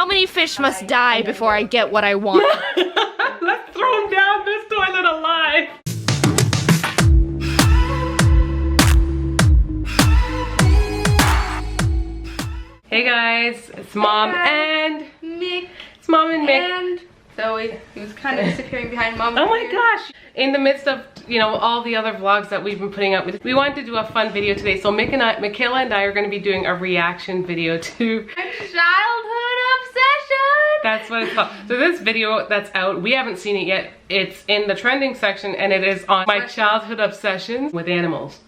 How many fish must die before I get what I want? Let's throw him down this toilet alive. Hey guys, it's Mom and Mick. It's Mom and Mick. And Zoe, he was kind of disappearing behind Mom. Oh my gosh! In the midst of, you know, all the other vlogs that we've been putting up, we wanted to do a fun video today. So Michaela and I are going to be doing a reaction video to Childhood obsession. That's what it's called. So this video that's out, we haven't seen it yet. It's in the trending section and it is on my childhood obsession with animals.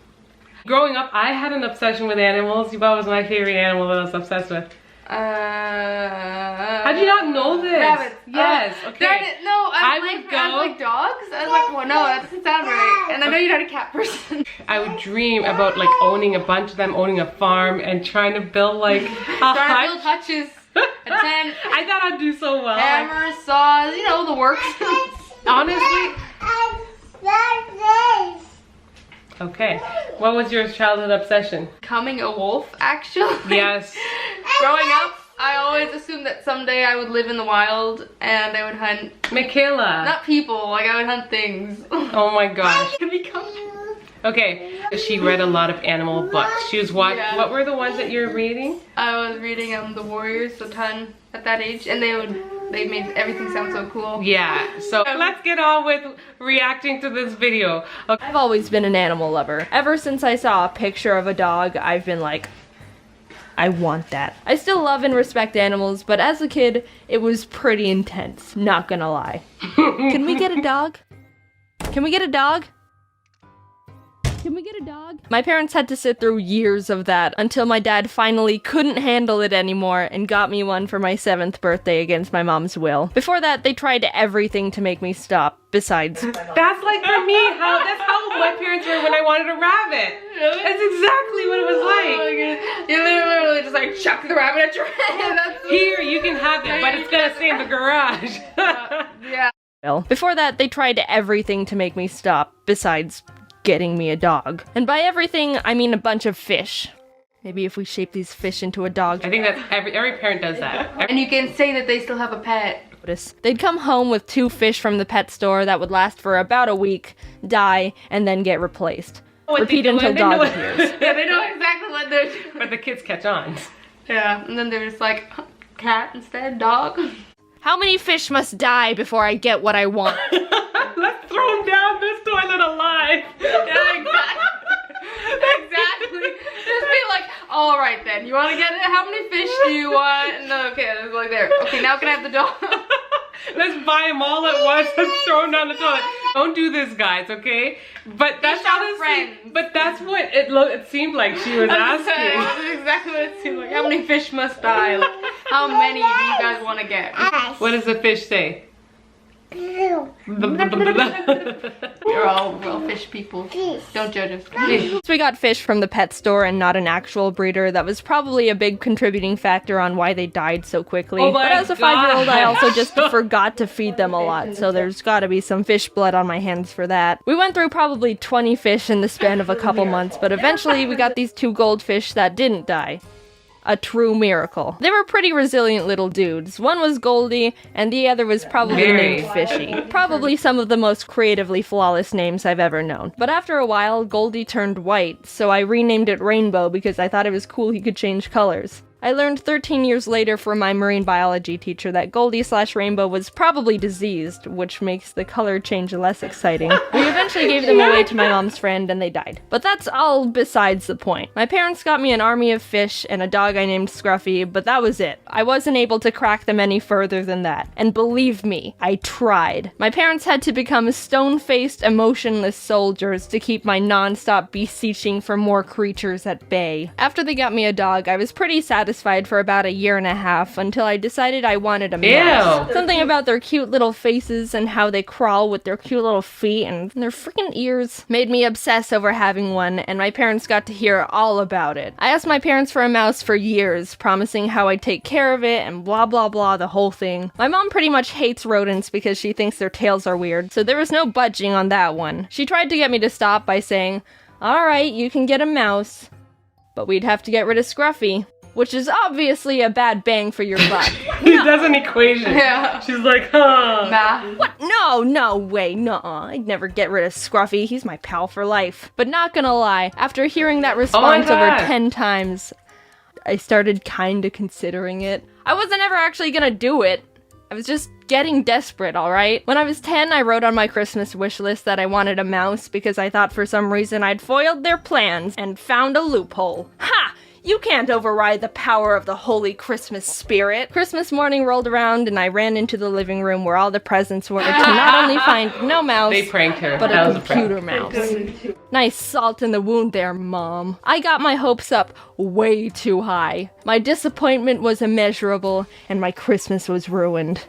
Growing up, I had an obsession with animals. What was my favorite animal that I was obsessed with? How do you not know this? Rabbits. Yes. Okay. No, I would was like dogs. I was like, well, no, that doesn't sound right. And I know you're not a cat person. I would dream about like owning a bunch of them, owning a farm, and trying to build like a Trying to build hutches, a tent. I thought I'd do so well. Hammers, saws, you know, the works. Honestly. Okay. What was your childhood obsession? Becoming a wolf, actually. Yes. Growing up, I always assumed that someday I would live in the wild and I would hunt. Michaela. Not people, like I would hunt things. Oh my gosh. Become. Okay. She read a lot of animal books. She was watching. Yeah. What were the ones that you're reading? I was reading The Warriors a ton at that age, and they made everything sound so cool. Yeah. So let's get on with reacting to this video. Okay. I've always been an animal lover. Ever since I saw a picture of a dog, I've been like, I want that. I still love and respect animals, but as a kid, it was pretty intense, not gonna lie. Can we get a dog? Can we get a dog? Can we get a dog? My parents had to sit through years of that until my dad finally couldn't handle it anymore and got me one for my 7th birthday against my mom's will. Before that, they tried everything to make me stop, besides... That's like for me, that's how my parents were when I wanted a rabbit. Really? That's exactly what it was like. Oh my goodness. You literally just like chuck the rabbit at your head. Here, you can have it, but it's gonna stay in the garage. Yeah. Well, before that, they tried everything to make me stop, besides getting me a dog. And by everything, I mean a bunch of fish. Maybe if we shape these fish into a dog. I think that's every parent does that. And you can say that they still have a pet. They'd come home with 2 fish from the pet store that would last for about a week, die, and then get replaced. Repeat until dog appears. Yeah, they know exactly what they're doing. But the kids catch on. Yeah, and then they're just like, cat instead, dog. How many fish must die before I get what I want? Let's throw him down this toilet alive. Yeah, exactly. Exactly. Just be like, all right then, you want to get it? How many fish do you want? No, okay, it's like there. Okay, now can I have the dog? Let's buy them all at once and throw them down the toilet. Don't do this, guys, okay? But that's honestly, but that's what it seemed like she was asking. That's exactly what it seemed like. How many fish must die? Like, how many do you guys want to get? What does the fish say? You're all real fish people. Don't judge us. So we got fish from the pet store and not an actual breeder. That was probably a big contributing factor on why they died so quickly. Oh but as a 5-year-old, I also just forgot to feed them a lot, so there's gotta be some fish blood on my hands for that. We went through probably 20 fish in the span of a couple months, but eventually we got these 2 goldfish that didn't die. A true miracle. They were pretty resilient little dudes. One was Goldie, and the other was probably named Fishy. Probably some of the most creatively flawless names I've ever known. But after a while, Goldie turned white, so I renamed it Rainbow because I thought it was cool he could change colors. I learned 13 years later from my marine biology teacher that Goldie/Rainbow was probably diseased, which makes the color change less exciting. We eventually gave them away to my mom's friend and they died. But that's all besides the point. My parents got me an army of fish and a dog I named Scruffy, but that was it. I wasn't able to crack them any further than that. And believe me, I tried. My parents had to become stone-faced, emotionless soldiers to keep my non-stop beseeching for more creatures at bay. After they got me a dog, I was pretty satisfied for about 1.5 years until I decided I wanted a mouse. Something about their cute little faces and how they crawl with their cute little feet and their freaking ears made me obsess over having one, and my parents got to hear all about it. I asked my parents for a mouse for years, promising how I'd take care of it and blah blah blah, the whole thing. My mom pretty much hates rodents because she thinks their tails are weird, so there was no budging on that one. She tried to get me to stop by saying, "Alright, you can get a mouse, but we'd have to get rid of Scruffy." which is obviously a bad bang for your buck. He does an equation. Yeah. She's like, huh. Math. What? No way, nuh-uh. I'd never get rid of Scruffy. He's my pal for life. But not gonna lie, after hearing that response over God. 10 times, I started kinda considering it. I wasn't ever actually gonna do it. I was just getting desperate, alright? When I was 10, I wrote on my Christmas wish list that I wanted a mouse because I thought for some reason I'd foiled their plans and found a loophole. Ha! You can't override the power of the holy Christmas spirit. Christmas morning rolled around and I ran into the living room where all the presents were to not only find no mouse, They pranked her. but That a was prank. computer mouse. Nice salt in the wound there, Mom. I got my hopes up way too high. My disappointment was immeasurable and my Christmas was ruined.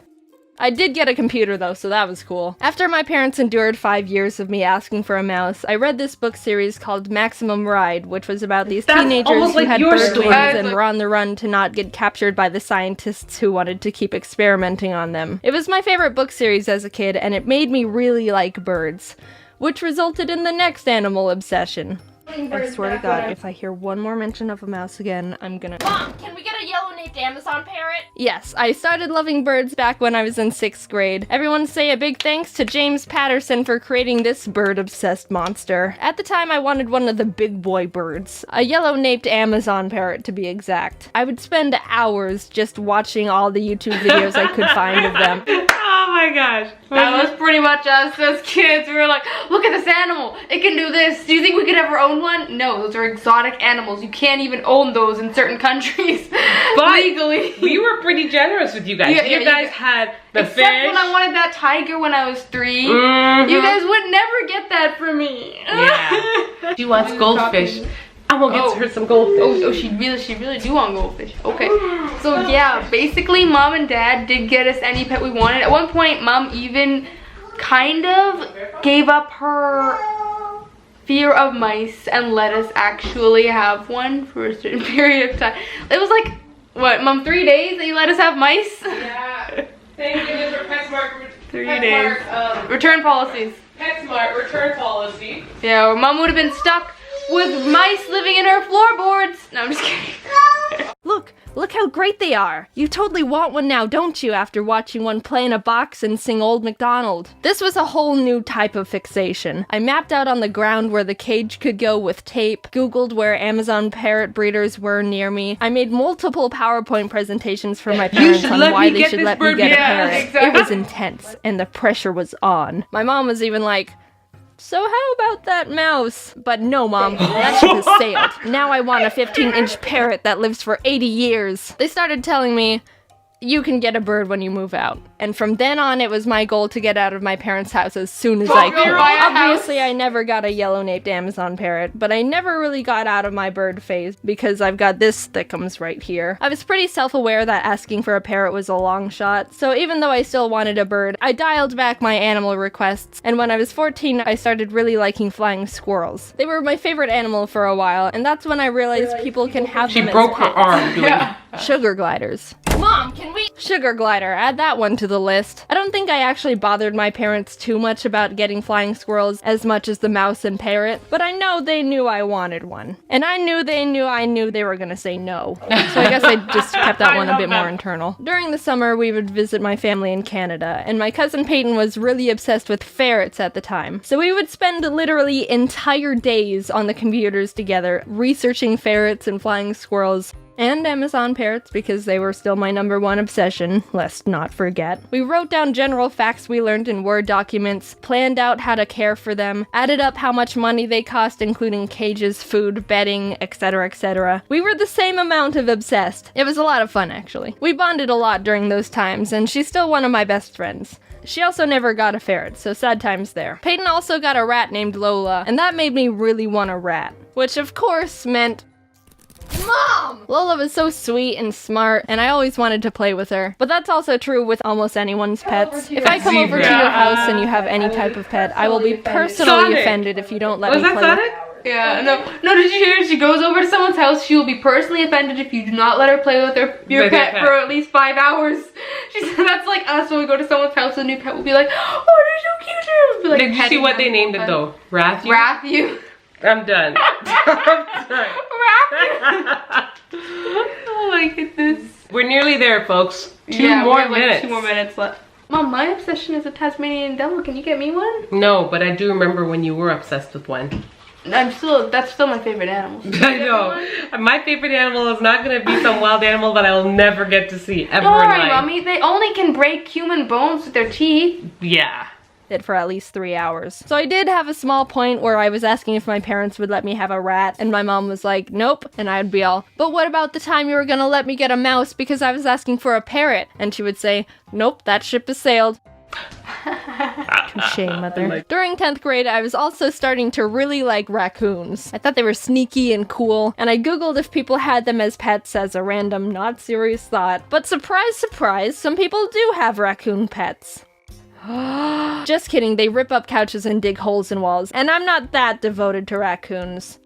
I did get a computer though, so that was cool. After my parents endured 5 years of me asking for a mouse, I read this book series called Maximum Ride, which was about these That's teenagers almost who like had your bird story. wings and were on the run to not get captured by the scientists who wanted to keep experimenting on them. It was my favorite book series as a kid, and it made me really like birds, which resulted in the next animal obsession. I swear to God, if I hear one more mention of a mouse again, I'm gonna— Mom, can we get a yellow-naped Amazon parrot? Yes, I started loving birds back when I was in 6th grade. Everyone say a big thanks to James Patterson for creating this bird-obsessed monster. At the time, I wanted one of the big boy birds. A yellow-naped Amazon parrot, to be exact. I would spend hours just watching all the YouTube videos I could find of them. Oh my gosh. That was pretty much us as kids. We were like, look at this animal. It can do this. Do you think we could ever own one? No, those are exotic animals. You can't even own those in certain countries But legally. we were pretty generous with you guys. Yeah, you yeah, guys you- had the Except fish. when I wanted that tiger when I was 3. Mhm. You guys would never get that from me. Yeah. She wants goldfish. I'm gonna get her some goldfish. Oh, she really do want goldfish. Okay. So yeah, basically Mom and Dad did get us any pet we wanted. At one point, Mom even kind of gave up her fear of mice and let us actually have one for a certain period of time. It was like, what, Mom, 3 days that you let us have mice? Yeah. Thank goodness for PetSmart. 3 days. Return policies. PetSmart return policy. Yeah, or Mom would have been stuck with mice living in her floorboards. No, I'm just kidding. Look how great they are! You totally want one now, don't you, after watching one play in a box and sing Old MacDonald? This was a whole new type of fixation. I mapped out on the ground where the cage could go with tape, googled where Amazon parrot breeders were near me. I made multiple PowerPoint presentations for my parents should on let why me they get should this let me bird. get a Yeah, parrot. exactly. It was intense, and the pressure was on. My mom was even like, so how about that mouse? But no, Mom, that ship has sailed. Now I want a 15-inch parrot that lives for 80 years. They started telling me, you can get a bird when you move out. And from then on, it was my goal to get out of my parents' house as soon as I Go could. buy a Obviously, I never got a yellow-naped Amazon parrot, but I never really got out of my bird phase because I've got this thickums right here. I was pretty self-aware that asking for a parrot was a long shot, so even though I still wanted a bird, I dialed back my animal requests, and when I was 14, I started really liking flying squirrels. They were my favorite animal for a while, and that's when I realized people can have She them broke as her pets. arm doing Sugar gliders. Mom, can we? Sugar glider, add that one to the list. I don't think I actually bothered my parents too much about getting flying squirrels as much as the mouse and parrot, but I know they knew I wanted one. And I knew they were gonna say no. So I guess I just kept that one a bit more internal. During the summer, we would visit my family in Canada, and my cousin Peyton was really obsessed with ferrets at the time. So we would spend literally entire days on the computers together, researching ferrets and flying squirrels, and Amazon parrots because they were still my #1 obsession, let's not forget. We wrote down general facts we learned in Word documents, planned out how to care for them, added up how much money they cost including cages, food, bedding, etc, etc. We were the same amount of obsessed. It was a lot of fun actually. We bonded a lot during those times and she's still one of my best friends. She also never got a ferret, so sad times there. Peyton also got a rat named Lola, and that made me really want a rat. Which of course meant Mom! Lola was so sweet and smart, and I always wanted to play with her. But that's also true with almost anyone's pets. If I come over to your house and you have any type of pet, I will be personally Sonic. offended if you don't let Was me that play with Sonic? Yeah, no, did you hear? She goes over to someone's house, she will be personally offended if you do not let her play with your With pet your for pet. at least 5 hours. She said that's like us when we go to someone's house, a new pet will be like, oh, they're so cute. We'll be like Did you see petting what they them. named it though? Rathu? Rathu. I'm done. I'm done. Oh my goodness. We're nearly there, folks. Two We more have, like, minutes. 2 more minutes left. Mom, my obsession is a Tasmanian devil. Can you get me one? No, but I do remember when you were obsessed with one. That's still my favorite animal. I know. My favorite animal is not going to be some wild animal that I'll never get to see ever Don't in worry, life. Mommy. They only can break human bones with their teeth. Yeah. It for at least 3 hours. So I did have a small point where I was asking if my parents would let me have a rat, and my mom was like, nope, and I'd be all, but what about the time you were gonna let me get a mouse because I was asking for a parrot? And she would say, nope, that ship has sailed. Touche, mother. During 10th grade, I was also starting to really like raccoons. I thought they were sneaky and cool, and I googled if people had them as pets as a random, not serious thought. But surprise, surprise, some people do have raccoon pets. Just kidding, they rip up couches and dig holes in walls, and I'm not that devoted to raccoons.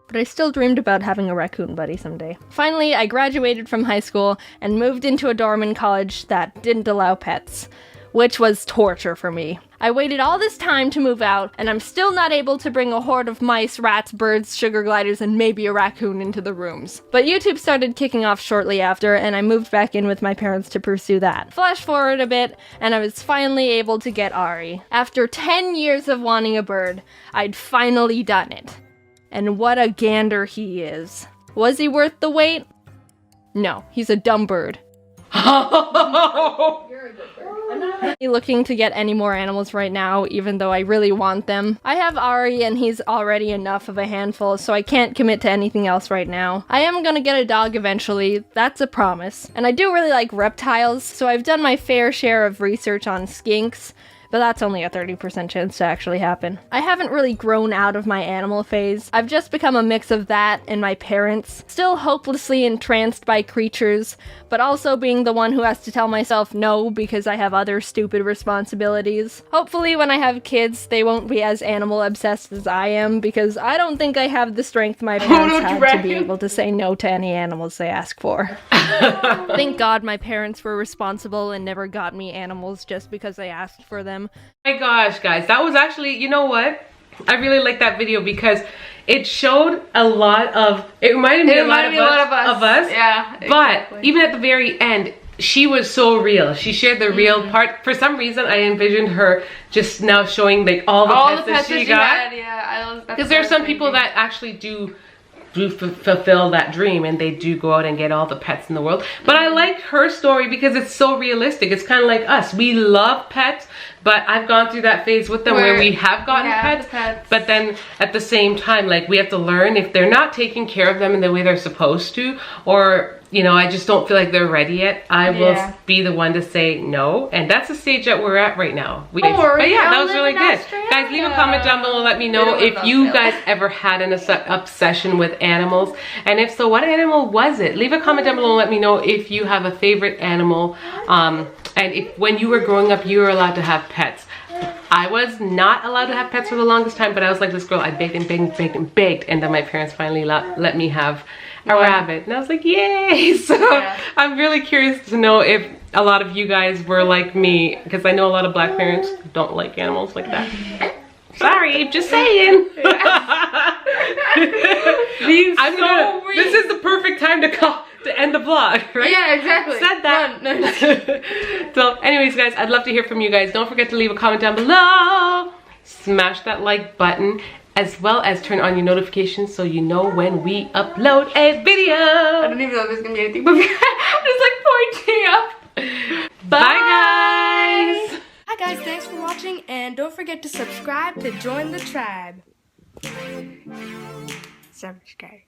But I still dreamed about having a raccoon buddy someday. Finally, I graduated from high school and moved into a dorm in college that didn't allow pets, which was torture for me. I waited all this time to move out, and I'm still not able to bring a horde of mice, rats, birds, sugar gliders, and maybe a raccoon into the rooms. But YouTube started kicking off shortly after, and I moved back in with my parents to pursue that. Flash forward a bit, and I was finally able to get Ari. After 10 years of wanting a bird, I'd finally done it. And what a gander he is. Was he worth the wait? No, he's a dumb bird. I'm not really looking to get any more animals right now, even though I really want them. I have Ari and he's already enough of a handful, so I can't commit to anything else right now. I am gonna get a dog eventually, that's a promise. And I do really like reptiles, so I've done my fair share of research on skinks, but that's only a 30% chance to actually happen. I haven't really grown out of my animal phase. I've just become a mix of that and my parents, still hopelessly entranced by creatures, but also being the one who has to tell myself no because I have other stupid responsibilities. Hopefully when I have kids, they won't be as animal obsessed as I am, because I don't think I have the strength my parents had to be able to say no to any animals they ask for. Thank God my parents were responsible and never got me animals just because I asked for them. My gosh, guys, that was actually, you know what? I really like that video because it showed a lot of, it reminded me a lot of us. Yeah, but even at the very end, she was so real. She shared the real part. For some reason, I envisioned her just now showing like all the pets that she got. Because there are some people that actually do fulfill that dream and they do go out and get all the pets in the world. But I like her story because it's so realistic. It's kind of like us. We love pets, but I've gone through that phase with them where we have gotten pets, but then at the same time, like, we have to learn if they're not taking care of them in the way they're supposed to, or you know, I just don't feel like they're ready yet, I will be the one to say no. And that's the stage that we're at right now. But yeah, that was really good. Guys, leave a comment down below. Let me know if you guys ever had an obsession with animals. And if so, what animal was it? Leave a comment down below and let me know if you have a favorite animal. And if when you were growing up, you were allowed to have pets. I was not allowed to have pets for the longest time, but I was like this girl. I begged and begged and begged and begged. And then my parents finally let me have a rabbit, and I was like, yay! So I'm really curious to know if a lot of you guys were like me, because I know a lot of black parents don't like animals like that. Sorry, just saying. This is the perfect time to end the vlog, right? Yeah, exactly. Said that. So anyways, guys, I'd love to hear from you guys. Don't forget to leave a comment down below. Smash that like button, as well as turn on your notifications so you know when we upload a video. I don't even know if there's gonna be anything, but I'm just like pointing up. Bye, guys. Hi guys, thanks for watching, and don't forget to subscribe to join the tribe. Subscribe.